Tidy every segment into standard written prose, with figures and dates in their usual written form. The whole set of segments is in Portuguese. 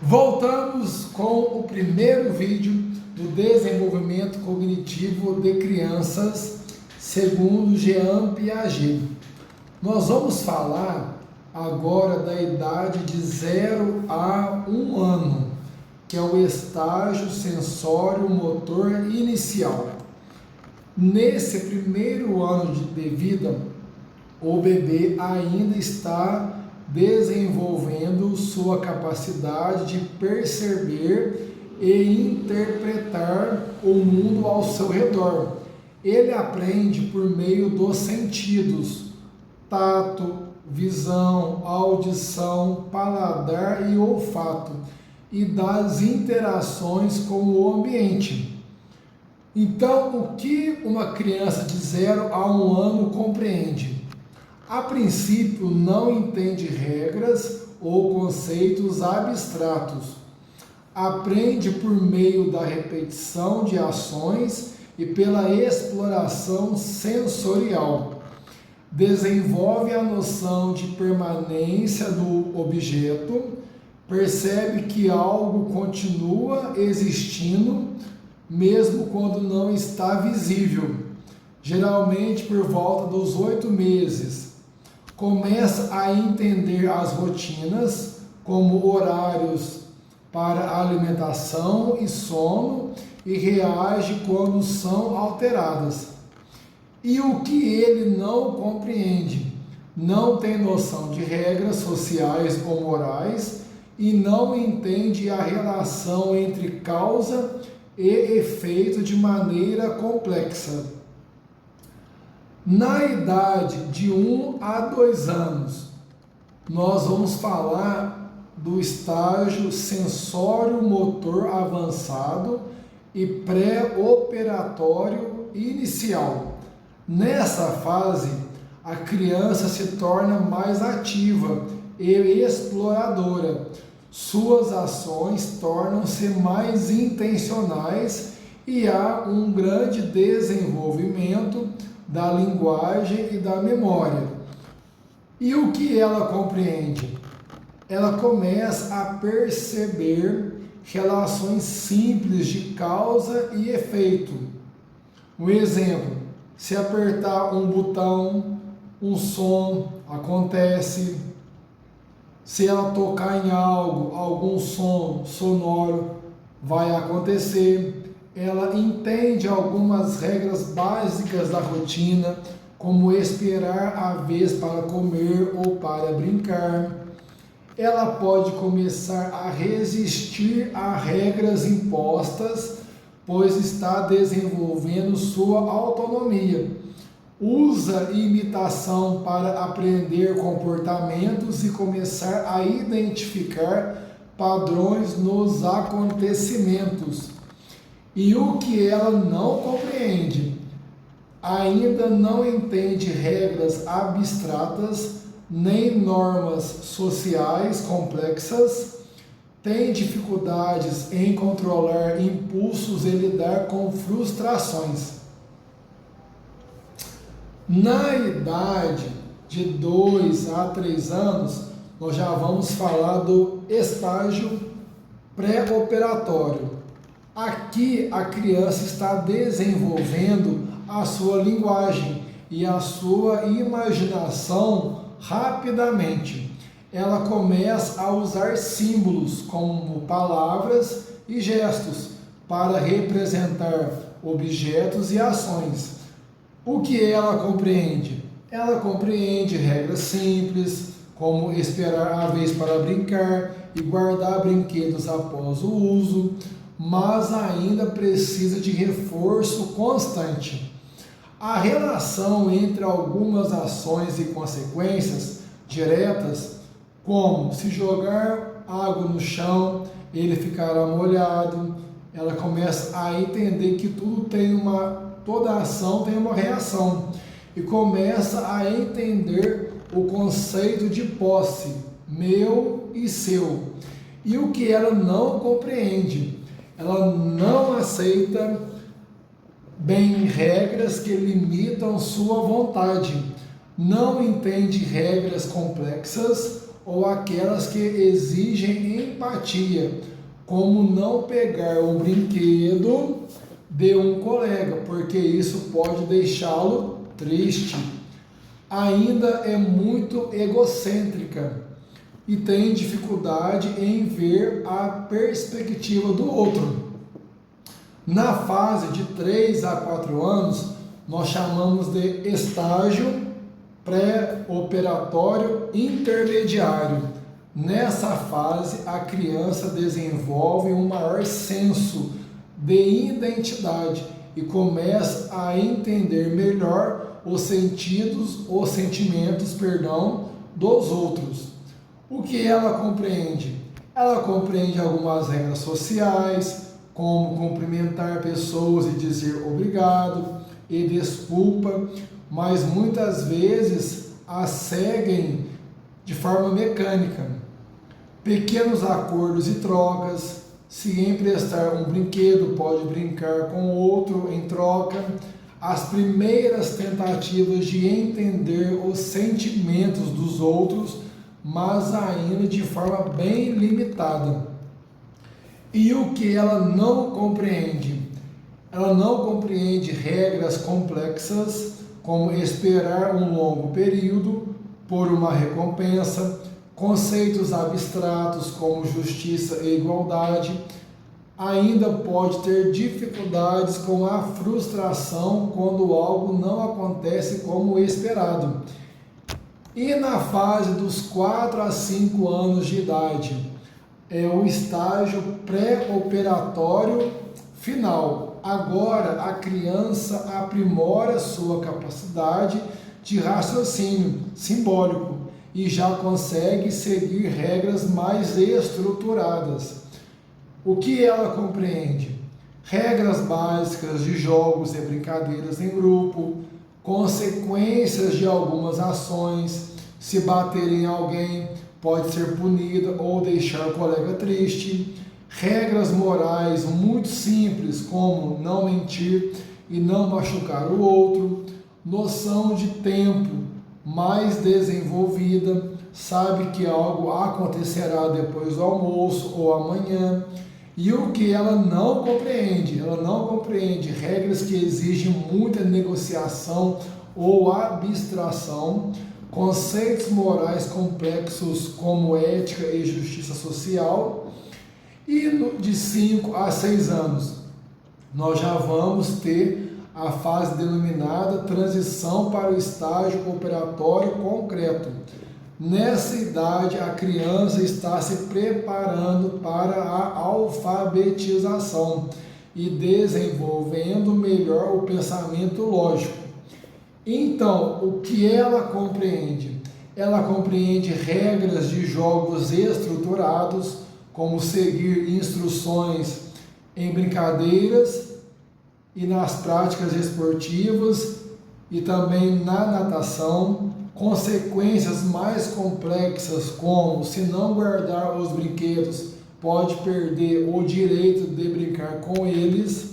Voltamos com o primeiro vídeo do desenvolvimento cognitivo de crianças, segundo Jean Piaget. Nós vamos falar agora da idade de 0 a 1 ano, que é o estágio sensório-motor inicial. Nesse primeiro ano de vida, o bebê ainda está desenvolvendo sua capacidade de perceber e interpretar o mundo ao seu redor. Ele aprende por meio dos sentidos: tato, visão, audição, paladar e olfato, e das interações com o ambiente. Então, o que uma criança de 0 a 1 ano compreende? A princípio, não entende regras ou conceitos abstratos. Aprende por meio da repetição de ações e pela exploração sensorial. Desenvolve a noção de permanência do objeto, percebe que algo continua existindo, mesmo quando não está visível. Geralmente por volta dos 8 meses. Começa a entender as rotinas, como horários para alimentação e sono, e reage quando são alteradas. E o que ele não compreende? Não tem noção de regras sociais ou morais e não entende a relação entre causa e efeito de maneira complexa. Na idade de 1 a 2 anos, nós vamos falar do estágio sensório-motor avançado e pré-operatório inicial. Nessa fase, a criança se torna mais ativa e exploradora. Suas ações tornam-se mais intencionais e há um grande desenvolvimento da linguagem e da memória. E o que ela compreende? Ela começa a perceber relações simples de causa e efeito. Um exemplo: se apertar um botão, um som acontece. Se ela tocar em algo, algum som sonoro vai acontecer. Ela entende algumas regras básicas da rotina, como esperar a vez para comer ou para brincar. Ela pode começar a resistir a regras impostas, pois está desenvolvendo sua autonomia. Usa imitação para aprender comportamentos e começar a identificar padrões nos acontecimentos. E o que ela não compreende? Ainda não entende regras abstratas, nem normas sociais complexas, tem dificuldades em controlar impulsos e lidar com frustrações. Na idade de 2 a 3 anos, nós já vamos falar do estágio pré-operatório. Aqui a criança está desenvolvendo a sua linguagem e a sua imaginação rapidamente. Ela começa a usar símbolos como palavras e gestos para representar objetos e ações. O que ela compreende? Ela compreende regras simples, como esperar a vez para brincar e guardar brinquedos após o uso, mas ainda precisa de reforço constante. A relação entre algumas ações e consequências diretas, como se jogar água no chão, ele ficará molhado. Ela começa a entender que toda ação tem uma reação e começa a entender o conceito de posse, meu e seu. E o que ela não compreende? Ela não aceita bem regras que limitam sua vontade. não entende regras complexas ou aquelas que exigem empatia, como não pegar um brinquedo de um colega, porque isso pode deixá-lo triste. Ainda é muito egocêntrica e tem dificuldade em ver a perspectiva do outro. Na fase de 3 a 4 anos, nós chamamos de estágio pré-operatório intermediário. Nessa fase, a criança desenvolve um maior senso de identidade e começa a entender melhor os sentimentos, dos outros. O que ela compreende? Ela compreende algumas regras sociais, como cumprimentar pessoas e dizer obrigado e desculpa, mas muitas vezes as seguem de forma mecânica. Pequenos acordos e trocas, se emprestar um brinquedo, pode brincar com outro em troca. As primeiras tentativas de entender os sentimentos dos outros, mas ainda de forma bem limitada. E o que ela não compreende? Ela não compreende regras complexas, como esperar um longo período por uma recompensa, conceitos abstratos como justiça e igualdade. Ainda pode ter dificuldades com a frustração quando algo não acontece como esperado. E na fase dos 4 a 5 anos de idade, é o estágio pré-operatório final. Agora a criança aprimora sua capacidade de raciocínio simbólico e já consegue seguir regras mais estruturadas. O que ela compreende? Regras básicas de jogos e brincadeiras em grupo, consequências de algumas ações, se bater em alguém pode ser punida ou deixar o colega triste, regras morais muito simples como não mentir e não machucar o outro, noção de tempo mais desenvolvida, sabe que algo acontecerá depois do almoço ou amanhã. E o que ela não compreende? Ela não compreende regras que exigem muita negociação ou abstração, conceitos morais complexos como ética e justiça social. E de 5 a 6 anos, nós já vamos ter a fase denominada transição para o estágio operatório concreto. Nessa idade, a criança está se preparando para a alfabetização e desenvolvendo melhor o pensamento lógico. Então, o que ela compreende? Ela compreende regras de jogos estruturados, como seguir instruções em brincadeiras e nas práticas esportivas e também na natação. Consequências mais complexas, como se não guardar os brinquedos, pode perder o direito de brincar com eles.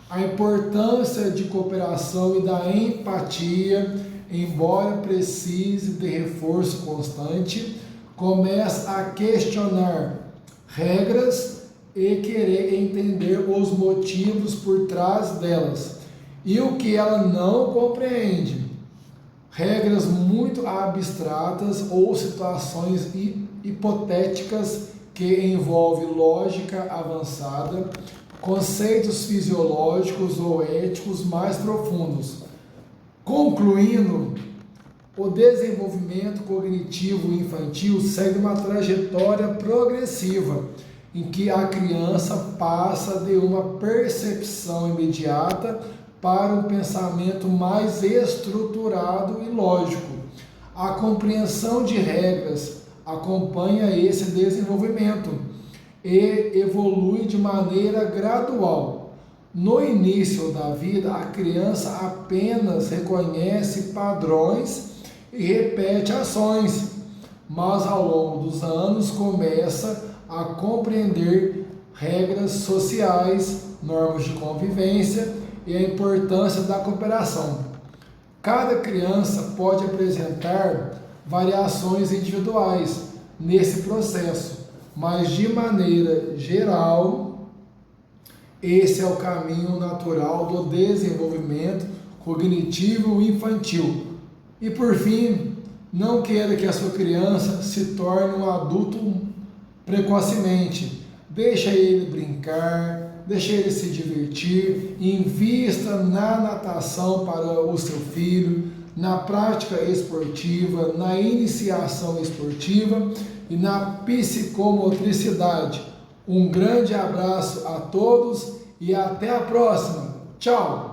A importância de cooperação e da empatia, embora precise de reforço constante, começa a questionar regras e querer entender os motivos por trás delas. E o que ela não compreende? Regras muito abstratas ou situações hipotéticas que envolvem lógica avançada, conceitos fisiológicos ou éticos mais profundos. Concluindo, o desenvolvimento cognitivo infantil segue uma trajetória progressiva, em que a criança passa de uma percepção imediata para um pensamento mais estruturado e lógico. A compreensão de regras acompanha esse desenvolvimento e evolui de maneira gradual. No início da vida, a criança apenas reconhece padrões e repete ações, mas ao longo dos anos começa a compreender regras sociais, normas de convivência e a importância da cooperação. Cada criança pode apresentar variações individuais nesse processo, mas de maneira geral, esse é o caminho natural do desenvolvimento cognitivo infantil. E por fim, não queira que a sua criança se torne um adulto precocemente. Deixa ele brincar, deixa ele se divertir, invista na natação para o seu filho, na prática esportiva, na iniciação esportiva e na psicomotricidade. Um grande abraço a todos e até a próxima. Tchau!